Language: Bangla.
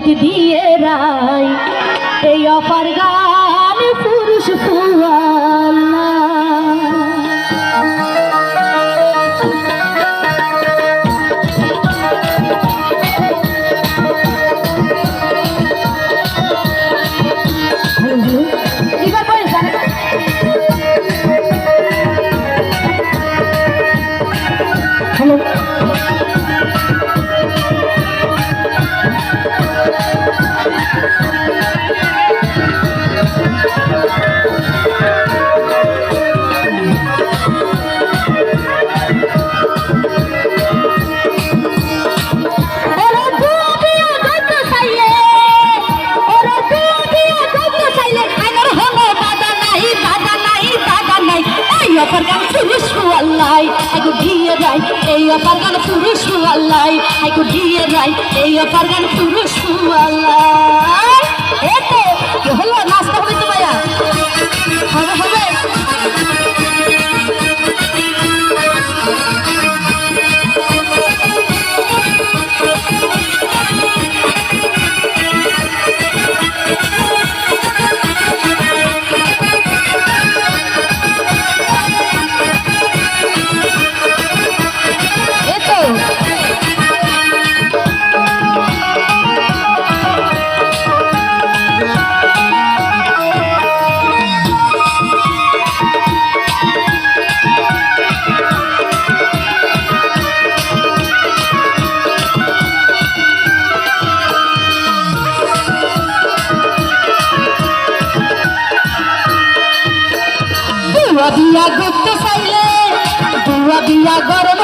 বুক দিয়ে রাই এই অপার গান পুরুষ ফুয়াল্লা এই অপার গান পুরুষ আল্লাহ আই গো দিয়ে যাই এই অপার গান পুরুষ আল্লাহ এতে কি হলো নাচতে হবে তো ভাইয়া হবে হবে বিয়া করতে চাইলে বিয়া গরম